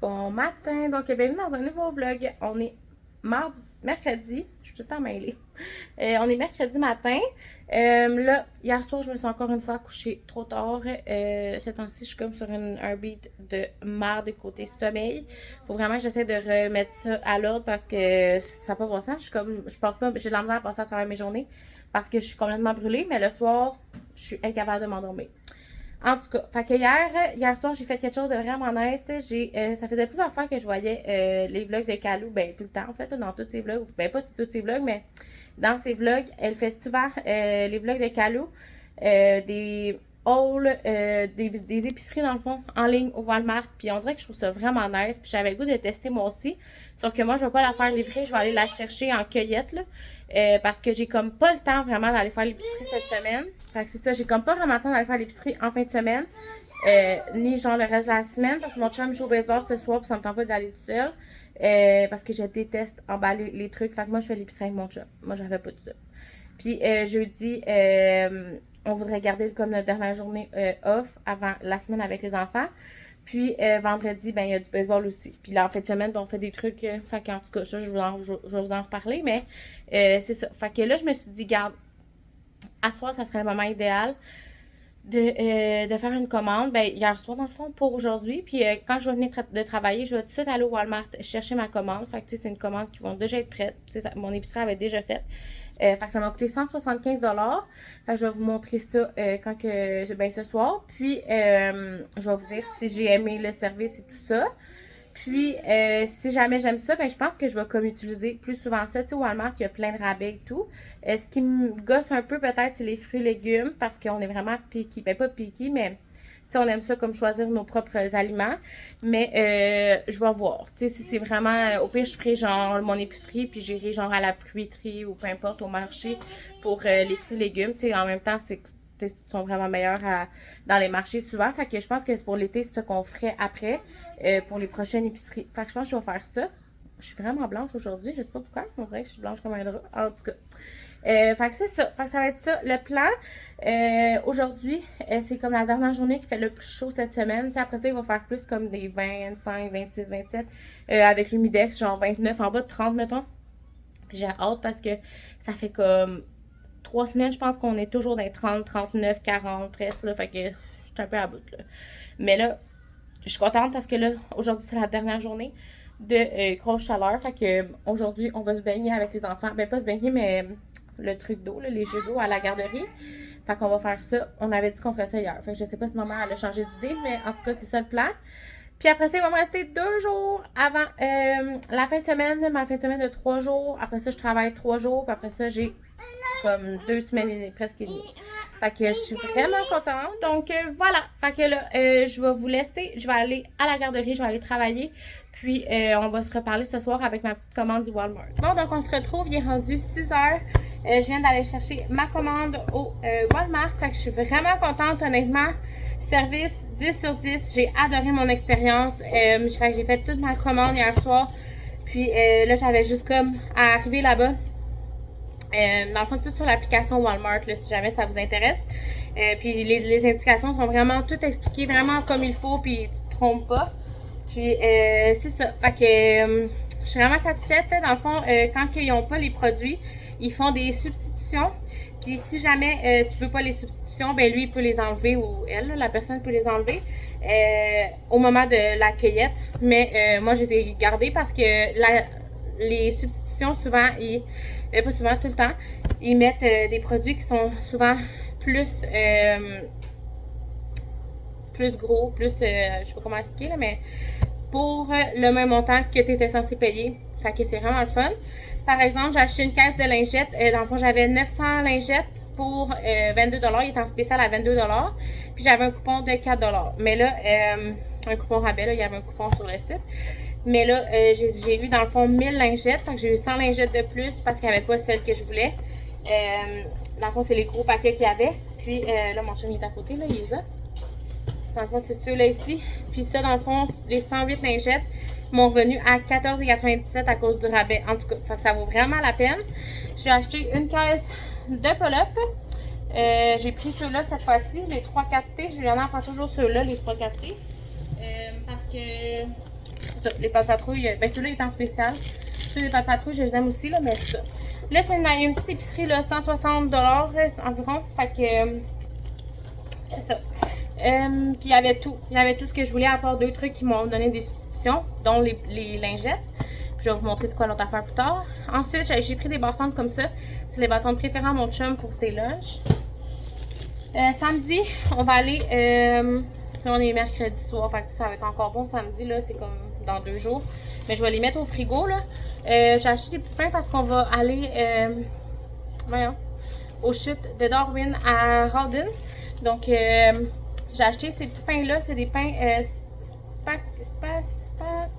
Bon matin, donc bienvenue dans un nouveau vlog. On est mercredi, je suis tout le temps mêlée. On est mercredi matin. Là, hier soir, je me suis encore une fois couchée trop tard. Ces temps-ci, je suis comme sur un beat de marde côté sommeil. Faut vraiment que j'essaie de remettre ça à l'ordre parce que ça n'a pas bon sens. Je pense pas, j'ai de la misère à passer à travers mes journées parce que je suis complètement brûlée, mais le soir, je suis incapable de m'endormir. En tout cas, fait que hier soir, j'ai fait quelque chose de vraiment nice. Ça faisait plusieurs fois que je voyais les vlogs de Calou, ben tout le temps en fait, là, dans tous ses vlogs, ben pas sur tous ses vlogs, mais dans ses vlogs, elle fait souvent les vlogs de Calou, des hauls, des épiceries dans le fond, en ligne au Walmart, puis on dirait que je trouve ça vraiment nice, puis j'avais le goût de tester moi aussi, sauf que moi je vais pas la faire livrer, je vais aller la chercher en cueillette, là, parce que j'ai comme pas le temps vraiment d'aller faire l'épicerie cette semaine. Fait que c'est ça, j'ai comme pas vraiment le temps d'aller faire l'épicerie en fin de semaine. Ni genre le reste de la semaine, parce que mon chum joue au baseball ce soir, puis ça me tente pas d'aller tout seul. Parce que je déteste emballer les trucs. Fait que moi, je fais l'épicerie avec mon chum. Moi, j'en fais pas tout ça. Puis jeudi, on voudrait garder comme notre dernière journée off avant la semaine avec les enfants. Puis vendredi, ben il y a du baseball aussi. Puis là, en fin de semaine, ben, on fait des trucs. Fait qu'en tout cas, ça, je vais vous en reparler. Mais c'est ça. Fait que là, je me suis dit, garde, à soir, ça serait le moment idéal de faire une commande. Ben, hier soir, dans le fond, pour aujourd'hui. Puis quand je vais venir de travailler, je vais tout de suite aller au Walmart chercher ma commande. Fait que, tu sais, c'est une commande qui va déjà être prête. Tu sais, mon épicerie avait déjà fait. Fait que ça m'a coûté 175 $. Fait que je vais vous montrer ça quand que, ben, ce soir. Puis, je vais vous dire si j'ai aimé le service et tout ça. Puis, si jamais j'aime ça, ben, je pense que je vais comme utiliser plus souvent ça. Tu sais, au Walmart, il y a plein de rabais et tout. Ce qui me gosse un peu, peut-être, c'est les fruits et légumes parce qu'on est vraiment picky. Ben, pas picky, mais tu sais, on aime ça comme choisir nos propres aliments. Mais je vais voir. Tu sais, si c'est vraiment. Au pire, je ferai genre mon épicerie, puis j'irai genre à la fruiterie ou peu importe, au marché pour les fruits et légumes. Tu sais, en même temps, sont vraiment meilleurs dans les marchés souvent. Fait que je pense que pour l'été, c'est ce qu'on ferait après pour les prochaines épiceries. Fait que je pense que je vais faire ça. Je suis vraiment blanche aujourd'hui, je sais pas pourquoi. On dirait que je suis blanche comme un drap. En tout cas. Fait que c'est ça. Fait que ça va être ça. Le plan, aujourd'hui, c'est comme la dernière journée qui fait le plus chaud cette semaine. T'sais, après ça, il va faire plus comme des 25, 26, 27. Avec l'humidex, genre 29, en bas de 30, mettons. Puis j'ai hâte parce que ça fait comme 3 semaines, je pense qu'on est toujours dans les 30, 39, 40 presque. Là, fait que je suis un peu à bout. Là. Mais là, je suis contente parce que là, aujourd'hui, c'est la dernière journée de grosse chaleur. Fait que aujourd'hui, on va se baigner avec les enfants. Ben, pas se baigner, mais le truc d'eau, là, les jeux d'eau à la garderie. Fait qu'on va faire ça. On avait dit qu'on ferait ça hier. Fait que je sais pas si maman elle a changé d'idée, mais en tout cas, c'est ça le plan. Puis après ça, il va me rester 2 jours avant la fin de semaine, ma fin de semaine de 3 jours. Après ça, je travaille 3 jours. Puis après ça, j'ai comme 2 semaines et presque et demie. Fait que je suis vraiment contente. Donc voilà. Fait que là, je vais vous laisser. Je vais aller à la garderie, je vais aller travailler. Puis on va se reparler ce soir avec ma petite commande du Walmart. Bon, donc on se retrouve. Il est rendu 6 heures. Je viens d'aller chercher ma commande au Walmart. Fait que je suis vraiment contente, honnêtement. Service 10 sur 10. J'ai adoré mon expérience. Fait que j'ai fait toute ma commande hier soir. Puis là, j'avais juste comme à arriver là-bas. Dans le fond, c'est tout sur l'application Walmart, là, si jamais ça vous intéresse. Puis les indications sont vraiment toutes expliquées vraiment comme il faut, puis tu te trompes pas. Puis c'est ça. Fait que je suis vraiment satisfaite. Dans le fond, quand ils n'ont pas les produits, ils font des substitutions. Puis si jamais tu veux pas les substitutions, ben lui, il peut les enlever, ou elle, la personne peut les enlever au moment de la cueillette. Mais moi, je les ai gardées parce que les substitutions, souvent, pas souvent, tout le temps, ils mettent des produits qui sont souvent plus plus gros, plus, je sais pas comment expliquer, là, mais pour le même montant que tu étais censé payer. Fait que c'est vraiment le fun. Par exemple, j'ai acheté une caisse de lingettes. Dans le fond, j'avais 900 lingettes pour 22 $. Il est en spécial à 22 $. Puis j'avais un coupon de 4 $. Mais là, un coupon rabais, là, il y avait un coupon sur le site. Mais là, j'ai eu dans le fond 1000 lingettes. Fait que j'ai eu 100 lingettes de plus parce qu'il n'y avait pas celle que je voulais. Dans le fond, c'est les gros paquets qu'il y avait. Puis là, mon chum il est à côté, là, il est là. Dans le fond, c'est ceux-là ici. Puis ça, dans le fond, les 108 lingettes m'ont revenu à 14,97 à cause du rabais. En tout cas, ça vaut vraiment la peine. J'ai acheté une caisse de pull-up. J'ai pris ceux-là cette fois-ci, les 3-4T. J'en prends toujours ceux-là, les 3-4T. Parce que ça. Les pâtes patrouilles, ben celui-là est en spécial. Ceux des pâtes patrouilles, je les aime aussi, là, mais c'est ça. Là, c'est une petite épicerie, là, 160 environ. Fait que, c'est ça. Puis il y avait tout. Il y avait tout ce que je voulais, à part 2 trucs qui m'ont donné des substitutions, dont les lingettes. Puis je vais vous montrer c'est quoi l'autre affaire plus tard. Ensuite, j'ai pris des bâtons comme ça. C'est les bâtons préférés à mon chum pour ses lunchs. Samedi, on va aller... là, on est mercredi soir, fait que ça va être encore bon samedi, là, c'est comme dans 2 jours. Mais je vais les mettre au frigo, là. J'ai acheté des petits pains parce qu'on va aller, voyons, au chute de Darwin à Rawdon. Donc, j'ai acheté ces petits pains-là, c'est des pains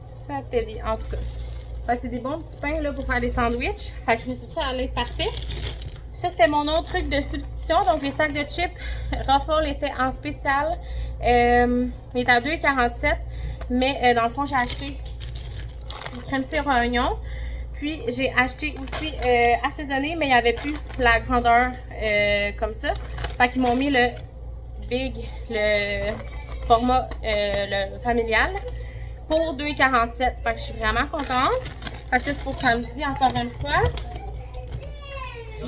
Spaghetti, en tout cas. Fait que c'est des bons petits pains, là, pour faire des sandwichs. Fait que je me suis dit, ça allait être parfait. Ça, c'était mon autre truc de substitution. Donc, les sacs de chips Ruffles étaient en spécial. Il était à 2,47. Mais dans le fond, j'ai acheté une crème sirop à oignon. Puis, j'ai acheté aussi assaisonné, mais il n'y avait plus la grandeur comme ça. Fait qu'ils m'ont mis le big, le format le familial pour 2,47. Fait que je suis vraiment contente. Fait que ça, c'est pour samedi, encore une fois.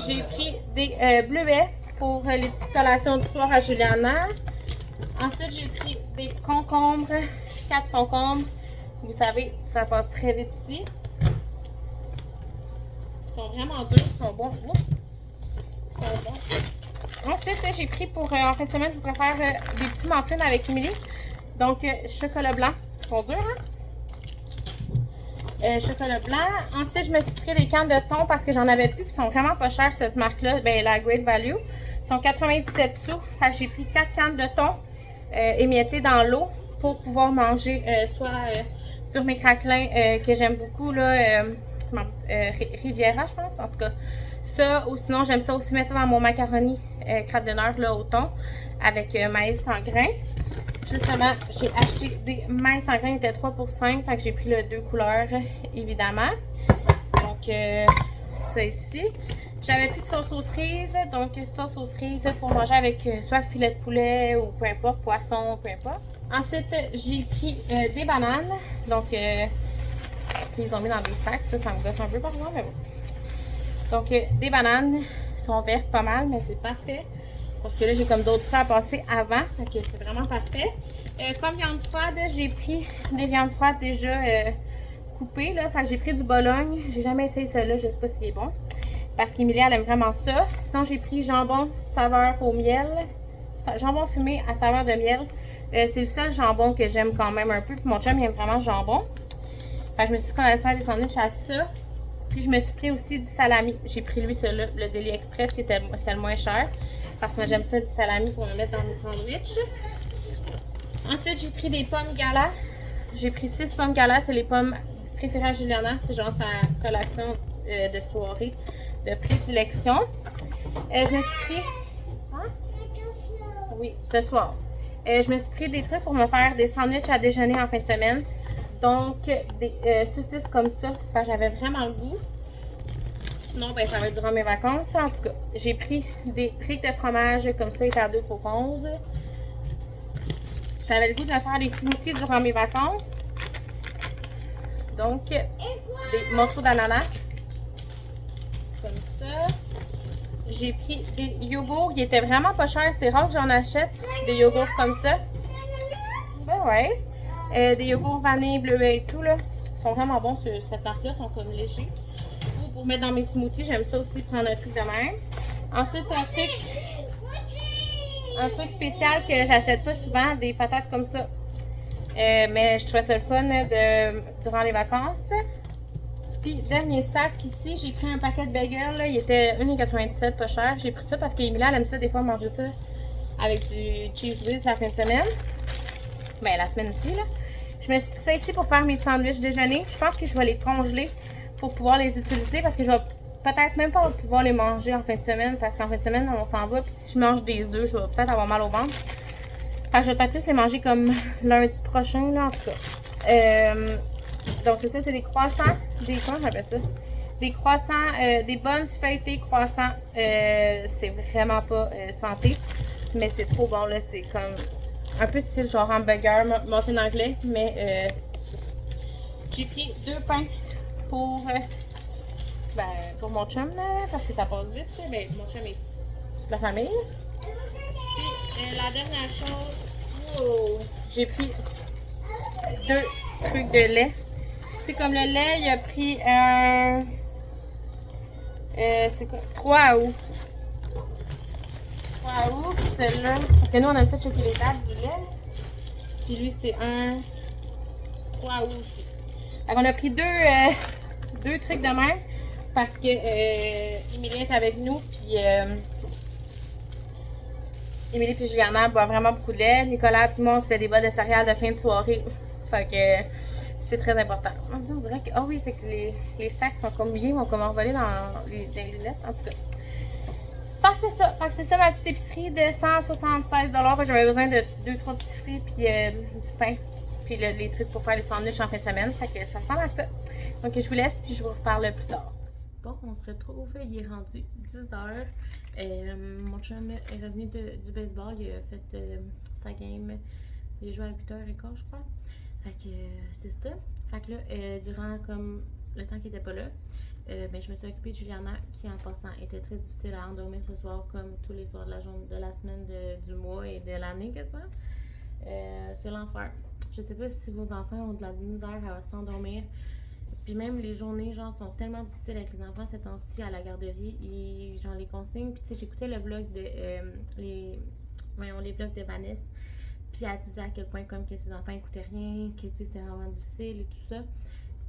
J'ai pris des bleuets pour les petites collations du soir à Juliana. Ensuite, j'ai pris des concombres, 4 concombres. Vous savez, ça passe très vite ici. Ils sont vraiment durs, ils sont bons. Ils sont bons. Ensuite, j'ai pris pour, en fin de semaine, je voudrais faire des petits muffins avec Émilie. Donc, chocolat blanc. Ils sont durs, hein? Chocolat blanc. Ensuite, je me suis pris des cannes de thon parce que j'en avais plus. Ils sont vraiment pas chers, cette marque-là. Ben, la Great Value. Ils sont 97 sous. Fait que j'ai pris 4 cannes de thon émiettées dans l'eau pour pouvoir manger soit sur mes craquelins que j'aime beaucoup, là, Riviera, je pense. En tout cas, ça, ou sinon, j'aime ça aussi mettre ça dans mon macaroni crabe de nord, là, au thon, avec maïs sans grains. Justement, j'ai acheté des maïs sans grains, il était 3 pour 5, fait que j'ai pris le 2 couleurs, évidemment. Donc, ça ici. J'avais plus de sauce aux cerises, donc sauce aux cerises pour manger avec soit filet de poulet ou peu importe, poisson, peu importe. Ensuite, j'ai pris des bananes, donc ils ont mis dans des sacs, ça me gosse un peu par moi, mais bon. Donc, des bananes, sont vertes pas mal, mais c'est parfait. Parce que là, j'ai comme d'autres fruits à passer avant. Fait que c'est vraiment parfait. Comme viande froide, j'ai pris des viandes froides déjà coupées. Là. Fait que j'ai pris du Bologne. J'ai jamais essayé celui-là. Je sais pas s'il est bon. Parce qu'Emilie, elle aime vraiment ça. Sinon, j'ai pris jambon saveur au miel. Jambon fumé à saveur de miel. C'est le seul jambon que j'aime quand même un peu. Puis mon chum, il aime vraiment le jambon. Fait que je me suis dit qu'on allait se faire des sandwichs à ça. Puis je me suis pris aussi du salami. J'ai pris lui, celui-là, le Deli Express, c'était le moins cher. Parce que moi, j'aime ça, du salami pour me mettre dans mes sandwichs. Ensuite, j'ai pris des pommes gala. J'ai pris 6 pommes gala. C'est les pommes préférées à Juliana. C'est genre sa collection de soirée de prédilection. Je me suis pris... Hein? Oui, ce soir. Je me suis pris des trucs pour me faire des sandwichs à déjeuner en fin de semaine. Donc, des saucisses comme ça. Parce que j'avais vraiment le goût. Sinon, ben, ça va être durant mes vacances. En tout cas, j'ai pris des briques de fromage comme ça, il était à 2 pour 11. J'avais le goût de me faire des smoothies durant mes vacances. Donc, des morceaux d'ananas. Comme ça. J'ai pris des yogourts. Ils étaient vraiment pas chers. C'est rare que j'en achète. Des yogourts comme ça. Ben ouais. Des yogourts vanille, bleuet et tout, là. Ils sont vraiment bons, cette marque-là. Ils sont comme légers. Pour mettre dans mes smoothies, j'aime ça aussi prendre un truc de même. Ensuite, un truc spécial que j'achète pas souvent, des patates comme ça. Mais je trouvais ça le fun durant les vacances. Puis, dernier sac ici, j'ai pris un paquet de bagels. Là, il était 1,97 pas cher. J'ai pris ça parce qu'Emilie, elle aime ça des fois manger ça avec du cheese whiz la fin de semaine. Ben, la semaine aussi, là. Je me suis pris ça ici pour faire mes sandwichs déjeuner. Je pense que je vais les congeler pour pouvoir les utiliser parce que je vais peut-être même pas pouvoir les manger en fin de semaine parce qu'en fin de semaine on s'en va puis si je mange des œufs je vais peut-être avoir mal au ventre. Enfin, je vais peut-être plus les manger comme lundi prochain là en tout cas. Donc c'est ça, c'est des croissants, comment j'appelle ça? Des croissants, des bonnes feuilletées croissants. C'est vraiment pas santé mais c'est trop bon là, c'est comme un peu style genre hamburger, muffin anglais mais J'ai pris 2 pains pour, pour mon chum, là, parce que ça passe vite. Là. Ben, mon chum est toute la famille. Puis, la dernière chose, j'ai pris 2 trucs de lait. C'est comme le lait, il a pris un... c'est quoi? 3 août. 3 août, puis celle-là. Parce que nous, on aime ça de checker les dates du lait. Puis lui, c'est un 3 août aussi. Donc, on a pris 2 trucs de même. Parce que Émilie est avec nous. Puis Émilie et Juliana boivent vraiment beaucoup de lait. Nicolas et moi, on se fait des bas de céréales de fin de soirée. Fait que c'est très important. On dirait que. Ah oui, c'est que les sacs sont comme mouillés, vont comme envoler dans les lunettes. En tout cas. Fait que c'est ça ma petite épicerie de 176 $. J'avais besoin de 2-3 petits fruits puis du pain. Puis les trucs pour faire les sandwichs en fin de semaine. Fait que ça ressemble à ça. Donc je vous laisse puis je vous reparle plus tard. Bon, on se retrouve. Il est rendu 10h. Mon chum est revenu du baseball. Il a fait sa game. Il a joué à 8h15, je crois. Fait que c'est ça. Fait que là, durant comme le temps qu'il était pas là, je me suis occupée de Juliana qui en passant était très difficile à endormir ce soir comme tous les soirs de la journée, de la semaine, du mois et de l'année quasiment. C'est l'enfer. Je sais pas si vos enfants ont de la misère à s'endormir. Puis même les journées genre sont tellement difficiles avec les enfants ces temps-ci à la garderie et genre les consignes. Puis tu sais, j'écoutais le vlog de les vlogs de Vanessa. Puis elle disait à quel point comme que ses enfants écoutaient rien, que c'était vraiment difficile et tout ça.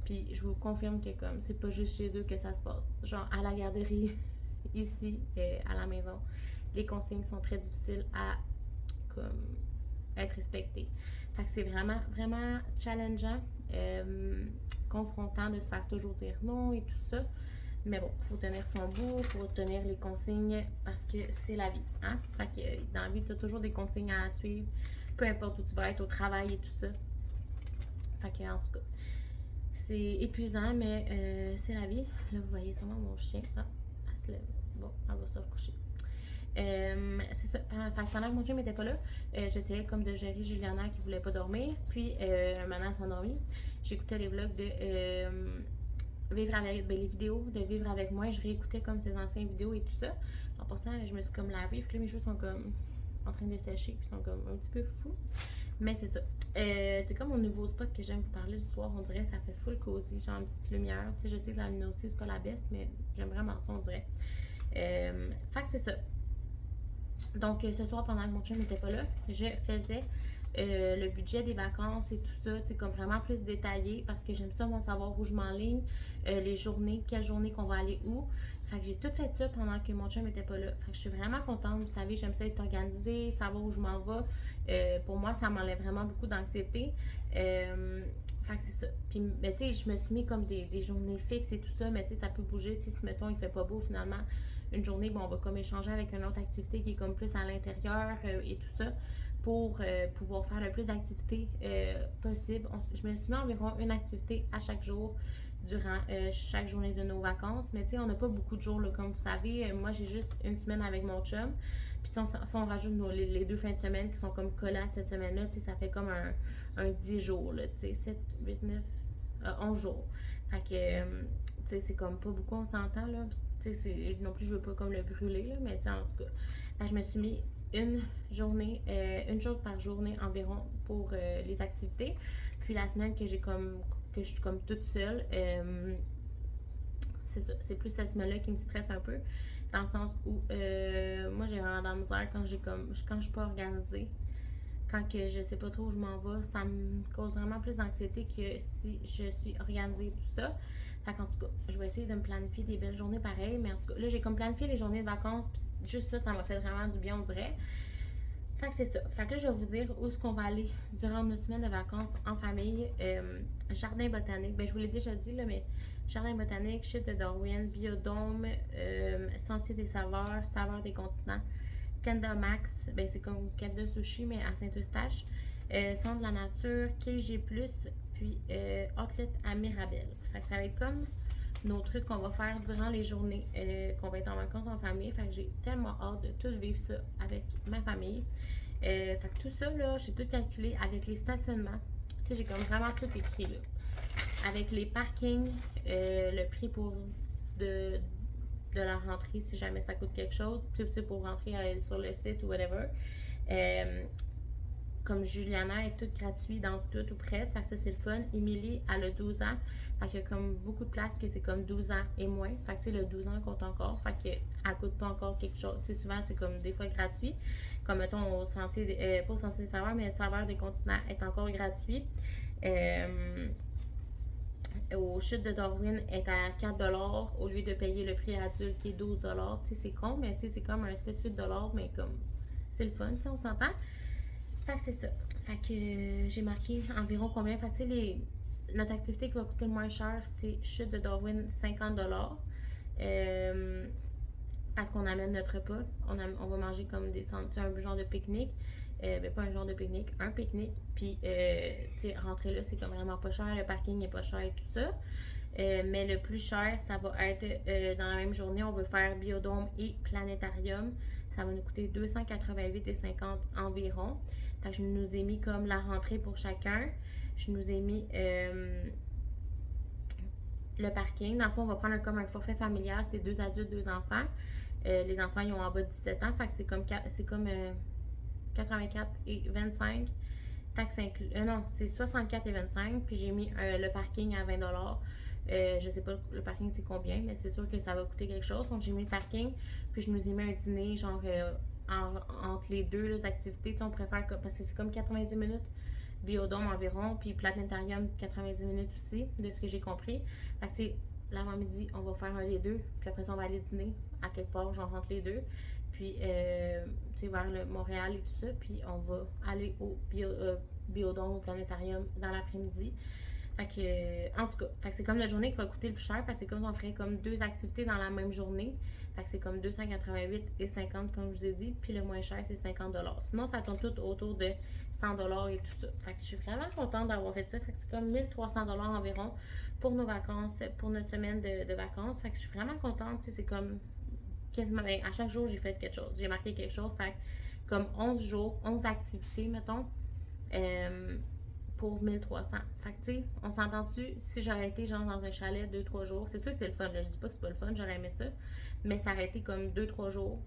Puis je vous confirme que comme c'est pas juste chez eux que ça se passe. Genre à la garderie, ici, à la maison, les consignes sont très difficiles à comme être respectées. Fait que c'est vraiment, vraiment challengeant, confrontant de se faire toujours dire non et tout ça. Mais bon, il faut tenir son bout, il faut tenir les consignes parce que c'est la vie. Hein? Fait que dans la vie, tu as toujours des consignes à suivre, peu importe où tu vas être, au travail et tout ça. Fait que en tout cas, c'est épuisant, mais c'est la vie. Là, vous voyez sûrement mon chien. Ah, elle se lève. Bon, elle va se recoucher. C'est ça. Fait que pendant que mon chien n'était pas là, j'essayais comme de gérer Juliana qui voulait pas dormir. Puis, maintenant, elle s'est endormie. J'écoutais les vlogs de vivre avec les vidéos de vivre avec moi. Je réécoutais comme ses anciennes vidéos et tout ça. En passant, je me suis comme lavée. Puis là, mes cheveux sont comme en train de sécher. Puis sont comme un petit peu fous. Mais c'est ça. C'est comme mon nouveau spot que j'aime vous parler le soir. On dirait que ça fait full cosy. Genre une petite lumière. Tu sais, je sais que la luminosité, c'est pas la best, mais j'aime vraiment ça, on dirait. Fait que c'est ça. Donc, ce soir, pendant que mon chum n'était pas là, je faisais le budget des vacances et tout ça, tu sais, comme vraiment plus détaillé parce que j'aime ça, moi, savoir où je m'enligne, les journées, quelle journée qu'on va aller où. Fait que j'ai tout fait ça pendant que mon chum n'était pas là. Fait que je suis vraiment contente. Vous savez, j'aime ça être organisée, savoir où je m'en vais. Pour moi, ça m'enlève vraiment beaucoup d'anxiété. Fait que c'est ça. Puis, tu sais, je me suis mis comme des journées fixes et tout ça, mais tu sais, ça peut bouger. Tu sais, si, mettons, il fait pas beau, finalement, une journée, bon, on va comme échanger avec une autre activité qui est comme plus à l'intérieur et tout ça pour pouvoir faire le plus d'activités possible. Je me suis mis environ une activité à chaque jour durant chaque journée de nos vacances. Mais tu sais, on n'a pas beaucoup de jours, là, comme vous savez. Moi, j'ai juste une semaine avec mon chum. Puis si on rajoute les 2 fins de semaine qui sont comme collées à cette semaine-là, tu sais, ça fait comme un 10 jours, là, tu sais, 7, 8, 9, 11 jours. Fait que, tu sais, c'est comme pas beaucoup, on s'entend, là. Tu sais, non plus, je veux pas comme le brûler, là, mais tu sais, en tout cas, je me suis mis une jour par journée environ pour les activités. Puis la semaine que je suis comme toute seule, c'est ça, c'est plus cette semaine-là qui me stresse un peu, dans le sens où moi j'ai vraiment de la misère quand je suis pas organisée, quand que je sais pas trop où je m'en vais, ça me cause vraiment plus d'anxiété que si je suis organisée et tout ça. Fait qu'en tout cas, je vais essayer de me planifier des belles journées pareilles, mais en tout cas, là j'ai comme planifié les journées de vacances, puis juste ça m'a fait vraiment du bien, on dirait. Fait que c'est ça. Fait que là, je vais vous dire où est-ce qu'on va aller durant notre semaine de vacances en famille. Jardin botanique. Ben, je vous l'ai déjà dit, là, mais jardin botanique, chute de Darwin, biodôme, sentier des saveurs, saveurs des continents, Kenda Max, ben, c'est comme Kenda Sushi, mais à Saint-Eustache, centre de la nature, KG+, puis outlet à Mirabel. Fait que ça va être comme nos trucs qu'on va faire durant les journées qu'on va être en vacances en famille. Fait que j'ai tellement hâte de tout vivre ça avec ma famille. Fait que tout ça, là, j'ai tout calculé avec les stationnements. Tu sais, j'ai comme vraiment tout écrit, là. avec les parkings, le prix pour de, de la rentrée, si jamais ça coûte quelque chose, puis pour rentrer sur le site ou whatever. Comme Juliana est toute gratuit dans tout ou presque, fait que ça c'est le fun. Émilie, elle a 12 ans, fait qu'il y a comme beaucoup de places que c'est comme 12 ans et moins, fait que le 12 ans compte encore, fait qu'elle coûte pas encore quelque chose, tu sais, souvent c'est comme des fois gratuit, comme mettons au sentier, pas au sentier des saveurs, mais le saveur des continents est encore gratuit. Au chute de Darwin est à 4$ au lieu de payer le prix adulte qui est 12$. Tu sais, c'est con, mais tu sais, c'est comme un 7-8$, mais comme c'est le fun, tu sais, on s'entend. Fait que c'est ça. Fait que j'ai marqué environ combien. Fait que tu sais, notre activité qui va coûter le moins cher, c'est chute de Darwin, 50$. Parce qu'on amène notre repas. On va manger comme un genre de pique-nique. Ben pas un genre de pique-nique, un pique-nique. Puis, tu sais, rentrer là, c'est comme vraiment pas cher. Le parking n'est pas cher et tout ça. Mais le plus cher, ça va être dans la même journée, on veut faire biodôme et planétarium. Ça va nous coûter 288,50$ environ. Fait que je nous ai mis comme la rentrée pour chacun. Je nous ai mis le parking. Dans le fond, on va prendre comme un forfait familial. C'est 2 adultes, 2 enfants. Les enfants, ils ont en bas de 17 ans. Fait que c'est comme 84 et 25. Taxe inclus. Non, c'est 64 et 25. Puis j'ai mis le parking à 20$. Je sais pas le parking c'est combien, mais c'est sûr que ça va coûter quelque chose. Donc j'ai mis le parking. Puis je nous ai mis un dîner, genre entre les deux activités. On préfère parce que c'est comme 90 minutes. Biodôme environ, puis planétarium 90 minutes aussi, de ce que j'ai compris. Fait que tu sais, l'avant-midi, on va faire un des deux, puis après ça, on va aller dîner à quelque part, j'en rentre les deux. Puis, tu sais, vers le Montréal et tout ça, puis on va aller au biodôme, au planétarium dans l'après-midi. Fait que, en tout cas, fait que c'est comme la journée qui va coûter le plus cher, parce que c'est comme si on ferait comme 2 activités dans la même journée. Fait que c'est comme 288 et 50 comme je vous ai dit, puis le moins cher c'est 50$. Sinon ça tourne tout autour de 100$ et tout ça. Fait que je suis vraiment contente d'avoir fait ça. Fait que c'est comme 1300$ environ pour nos vacances, pour notre semaine de vacances. Fait que je suis vraiment contente, c'est comme quasiment, ben, à chaque jour j'ai fait quelque chose. J'ai marqué quelque chose, fait que comme 11 jours, 11 activités mettons. Pour 1300. Fait que, tu sais, on s'entend-tu, si j'aurais été genre dans un chalet 2-3 jours, c'est sûr que c'est le fun, là. Je dis pas que c'est pas le fun, j'aurais aimé ça, mais ça aurait été comme 2-3 jours,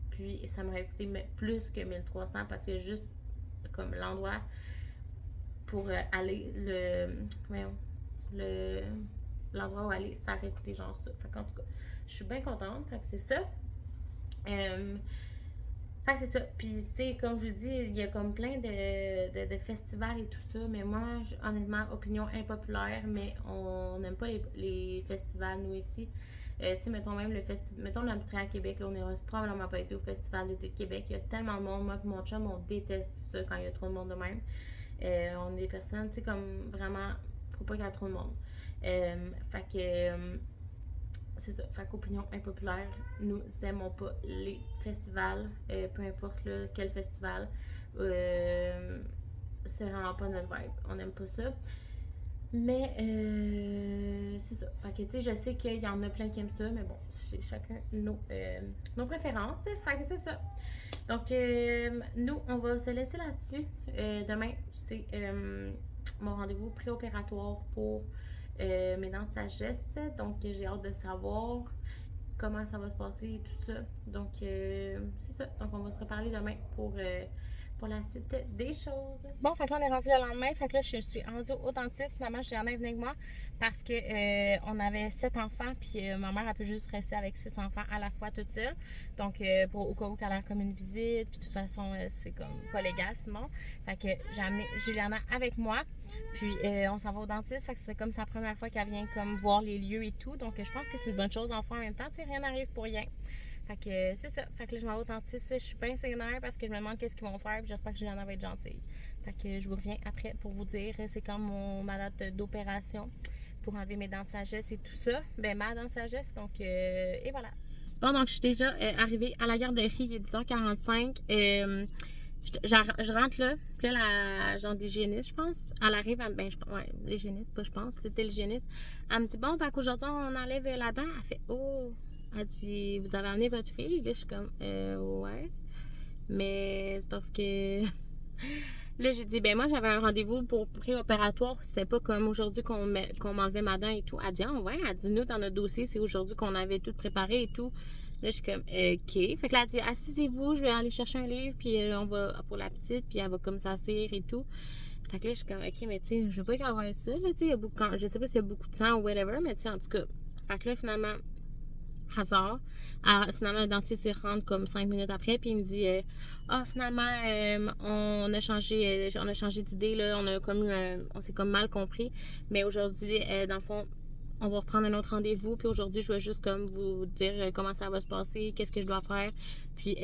puis ça m'aurait coûté plus que 1300 parce que juste comme l'endroit pour aller, l'endroit où aller, ça aurait coûté genre ça. Fait qu'en tout cas, je suis bien contente, fait que c'est ça. Fait que c'est ça. Puis, tu sais, comme je vous dis, il y a comme plein de festivals et tout ça. Mais moi, honnêtement, opinion impopulaire, mais on n'aime pas les festivals, nous, ici. Tu sais, mettons même le festival. Mettons l'entrée à Québec, là, on n'aurait probablement pas été au Festival d'été de Québec. Il y a tellement de monde. Moi et mon chum, on déteste ça quand il y a trop de monde de même. On est des personnes, tu sais, comme vraiment, faut pas qu'il y ait trop de monde. Fait que. C'est ça. Fait qu'opinion impopulaire, nous n'aimons pas les festivals, peu importe là, quel festival. C'est vraiment pas notre vibe. On n'aime pas ça. Mais c'est ça. Fait que tu sais, je sais qu'il y en a plein qui aiment ça, mais bon, c'est chacun nos préférences. Fait que c'est ça. Donc, nous, on va se laisser là-dessus. Demain, c'est mon rendez-vous préopératoire pour mes dents de sagesse. Donc, j'ai hâte de savoir comment ça va se passer et tout ça. Donc, c'est ça. Donc, on va se reparler demain pour la suite des choses. Bon, fait que là, on est rendu le lendemain. Fait que là, je suis rendue au dentiste. Finalement, Juliana est venue avec moi parce que on avait 7 enfants. Puis ma mère, elle peut juste rester avec 6 enfants à la fois toute seule. Donc, au cas où qu'elle a comme une visite. Puis de toute façon, c'est comme pas légal sinon. Fait que j'ai amené Juliana avec moi. Puis on s'en va au dentiste. Fait que c'est comme sa première fois qu'elle vient comme voir les lieux et tout. Donc, je pense que c'est une bonne chose d'en faire en même temps. Tu sais, rien n'arrive pour rien. Fait que c'est ça. Fait que là, je m'en vais au dentiste. Je suis bien sénère parce que je me demande qu'est-ce qu'ils vont faire. Puis j'espère que Juliana va être gentille. Fait que je vous reviens après pour vous dire c'est quand ma date d'opération pour enlever mes dents de sagesse et tout ça. Ben, ma dent de sagesse. Donc, et voilà. Bon, donc je suis déjà arrivée à la garderie. Il est 10h45. Je rentre là, puis là, la genre d'hygiéniste, je pense, elle arrive, ouais, l'hygiéniste, pas je pense, c'était l'hygiéniste. Elle me dit, bon, fait qu'aujourd'hui, on enlève la dent. Elle fait, oh, elle dit, vous avez amené votre fille? Là, je suis comme, ouais. Mais c'est parce que Là, j'ai dit, ben moi, j'avais un rendez-vous pour préopératoire. C'était pas comme aujourd'hui qu'on m'enlevait ma dent et tout. Elle dit, ah ouais, elle dit, nous, dans notre dossier, c'est aujourd'hui qu'on avait tout préparé et tout. Là, je suis comme, OK. Fait que là, elle dit, assisez-vous, je vais aller chercher un livre, puis on va pour la petite, puis elle va comme s'asseoir et tout. Fait que là, je suis comme, OK, mais tu sais, je veux pas qu'elle voie ça, là, tu sais, je sais pas s'il y a beaucoup de sang ou whatever, mais tu sais, en tout cas. Fait que là, finalement, hasard. Alors, finalement, le dentiste, il rentre comme 5 minutes après, puis il me dit finalement, on a changé d'idée, là, on s'est comme mal compris, mais aujourd'hui, dans le fond, on va reprendre un autre rendez-vous, puis aujourd'hui, je vais juste comme vous dire comment ça va se passer, qu'est-ce que je dois faire, puis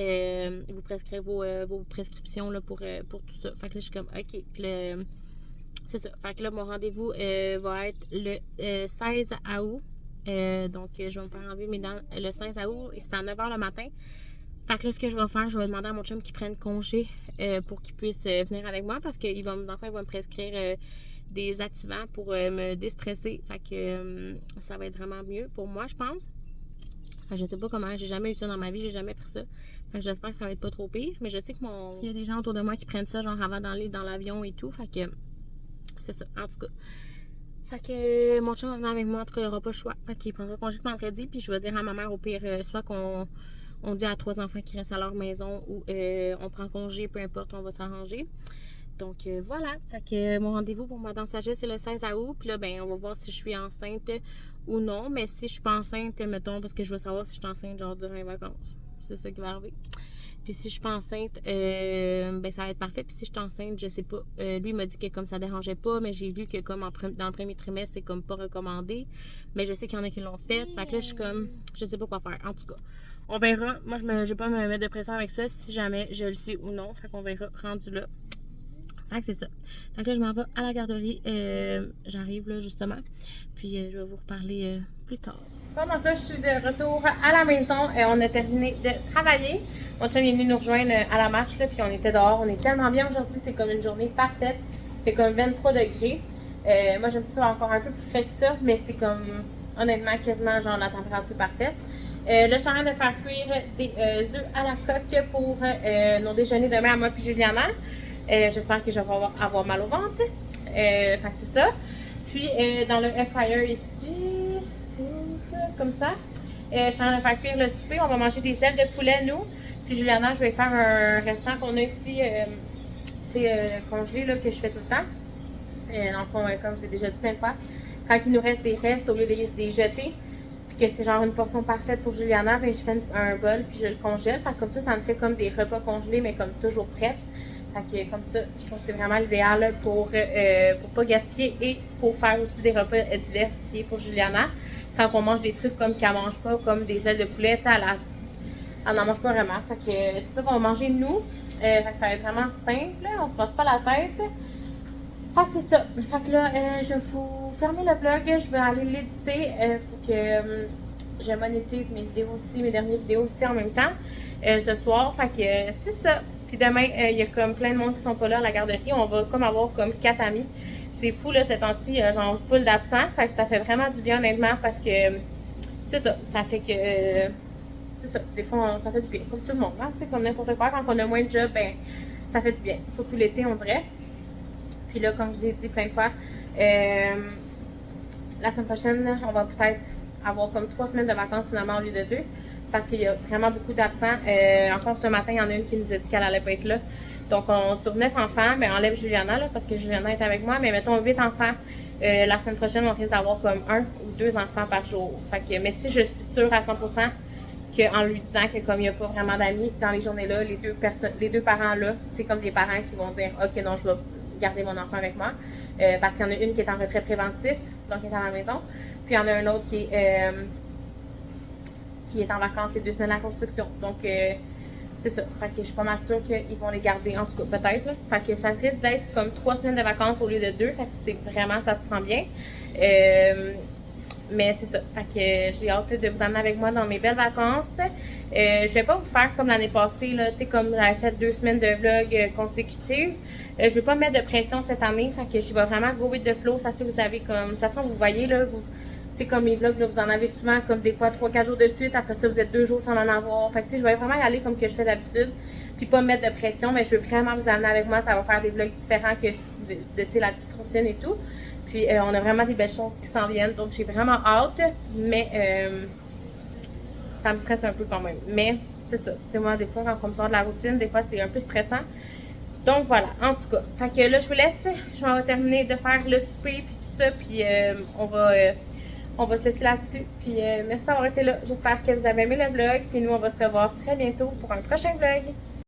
vous prescrire vos prescriptions là, pour tout ça. Fait que là, je suis comme, OK, c'est ça. Fait que là, mon rendez-vous va être le 16 août. Donc, je vais me faire enlever mes dents le 16 août et c'est à 9h le matin. Fait que là, ce que je vais faire, je vais demander à mon chum qu'il prenne congé pour qu'il puisse venir avec moi parce qu'il va, dans le fond, il va me prescrire des activants pour me déstresser. Fait que ça va être vraiment mieux pour moi, je pense. Enfin, je sais pas comment, j'ai jamais eu ça dans ma vie, j'ai jamais pris ça. Fait que j'espère que ça va être pas trop pire. Mais je sais que il y a des gens autour de moi qui prennent ça, genre avant d'aller dans l'avion et tout. Fait que c'est ça, en tout cas. Fait que mon chum va venir avec moi, en tout cas, il n'y aura pas le choix. Fait qu'il prendra congé le vendredi, puis je vais dire à ma mère, au pire, soit qu'on dit à 3 enfants qui restent à leur maison ou on prend congé, peu importe, on va s'arranger. Donc voilà, fait que mon rendez-vous pour ma dent de sagesse, c'est le 16 août. Puis là, ben, on va voir si je suis enceinte ou non. Mais si je suis pas enceinte, mettons, parce que je veux savoir si je suis enceinte, genre, durant les vacances. C'est ça qui va arriver. Puis si je suis pas enceinte, ben ça va être parfait. Puis si je suis enceinte, je sais pas. Lui, il m'a dit que comme ça dérangeait pas, mais j'ai vu que comme dans le premier trimestre, c'est comme pas recommandé. Mais je sais qu'il y en a qui l'ont fait. Fait que là, je suis comme, je sais pas quoi faire. En tout cas, on verra. Moi, je vais pas me mettre de pression avec ça si jamais je le sais ou non. Fait qu'on verra rendu là. Fait que c'est ça. Fait que là, je m'en vais à la garderie. J'arrive là, justement. Puis je vais vous reparler plus tard. Bon, donc là, je suis de retour à la maison. On a terminé de travailler. Mon chum est venu nous rejoindre à la marche, là, puis on était dehors. On est tellement bien aujourd'hui. C'est comme une journée parfaite. Il fait comme 23 degrés. Moi, j'aime ça encore un peu plus frais que ça, mais c'est comme, honnêtement, quasiment genre la température parfaite. Là, je suis en train de faire cuire des œufs à la coque pour nos déjeuners demain à moi puis Juliana. J'espère que je vais avoir mal au ventre. Fait que c'est ça. Puis, dans le air fryer ici, comme ça, je suis en train de faire cuire le souper. On va manger des ailes de poulet, nous. Puis, Juliana, je vais faire un restant qu'on a ici, congelé, là, que je fais tout le temps. Dans le fond, comme je vous ai déjà dit plein de fois, quand il nous reste des restes, au lieu de les jeter, puis que c'est genre une portion parfaite pour Juliana, ben, je fais un bol, puis je le congèle. Fait que comme ça me fait comme des repas congelés, mais comme toujours prêts. Fait que comme ça, je trouve que c'est vraiment l'idéal pour pas gaspiller et pour faire aussi des repas diversifiés pour Juliana. Quand on mange des trucs comme qu'elle mange pas, comme des ailes de poulet, tu sais, elle n'en mange pas vraiment. Fait que c'est ça qu'on va manger nous. Fait que ça va être vraiment simple, on se passe pas la tête. Fait que c'est ça. Fait que là, je vais vous fermer le blog, je vais aller l'éditer. Faut que je monétise mes vidéos aussi, mes dernières vidéos aussi en même temps ce soir. Fait que c'est ça. Puis demain, il y a comme plein de monde qui sont pas là à la garderie. On va comme avoir comme 4 amis. C'est fou là, ces temps-ci, genre full d'absents. Fait que ça fait vraiment du bien honnêtement parce que c'est ça. Ça fait que c'est ça. Des fois, ça fait du bien. Comme tout le monde, hein, tu sais, comme n'importe quoi. Quand on a moins de job, ben ça fait du bien. Surtout l'été, on dirait. Puis là, comme je vous ai dit plein de fois, la semaine prochaine, on va peut-être avoir comme 3 semaines de vacances finalement au lieu de 2. Parce qu'il y a vraiment beaucoup d'absents. Encore ce matin, il y en a une qui nous a dit qu'elle allait pas être là. Donc, sur 9 enfants, ben, on enlève Juliana, là, parce que Juliana est avec moi. Mais mettons 8 enfants. La semaine prochaine, on risque d'avoir comme 1 ou 2 enfants par jour. Fait que, mais si je suis sûre à 100% qu'en lui disant que comme il n'y a pas vraiment d'amis dans les journées-là, les deux parents-là, c'est comme des parents qui vont dire « Ok, non, je vais garder mon enfant avec moi. Parce qu'il y en a une qui est en retrait préventif, donc elle est à la maison. Puis il y en a un autre qui est en vacances les 2 semaines à la construction. Donc, c'est ça. Fait que je suis pas mal sûre qu'ils vont les garder. En tout cas, peut-être. Là. Fait que ça risque d'être comme 3 semaines de vacances au lieu de 2. Fait que c'est vraiment, ça se prend bien. Mais c'est ça. Fait que j'ai hâte de vous amener avec moi dans mes belles vacances. Je vais pas vous faire comme l'année passée, là, tu sais, comme j'avais fait 2 semaines de vlog consécutives. Je vais pas me mettre de pression cette année. Fait que j'y vais vraiment go with the flow. Ça se peut que vous avez comme. De toute façon, vous voyez, là, tu sais, comme mes vlogs, là, vous en avez souvent, comme des fois 3-4 jours de suite. Après ça, vous êtes 2 jours sans en avoir. Fait que, tu sais, je vais vraiment y aller comme que je fais d'habitude. puis pas me mettre de pression, mais je veux vraiment vous amener avec moi. Ça va faire des vlogs différents que de la petite routine et tout. Puis on a vraiment des belles choses qui s'en viennent, donc j'ai vraiment hâte, mais ça me stresse un peu quand même. Mais c'est ça, tu sais, moi, des fois, quand on me sort de la routine, des fois, c'est un peu stressant. Donc voilà, en tout cas. Fait que là, je vous laisse. Je m'en vais terminer de faire le souper, puis tout ça, puis on va se laisser là-dessus. Puis merci d'avoir été là. J'espère que vous avez aimé le vlog, puis nous, on va se revoir très bientôt pour un prochain vlog.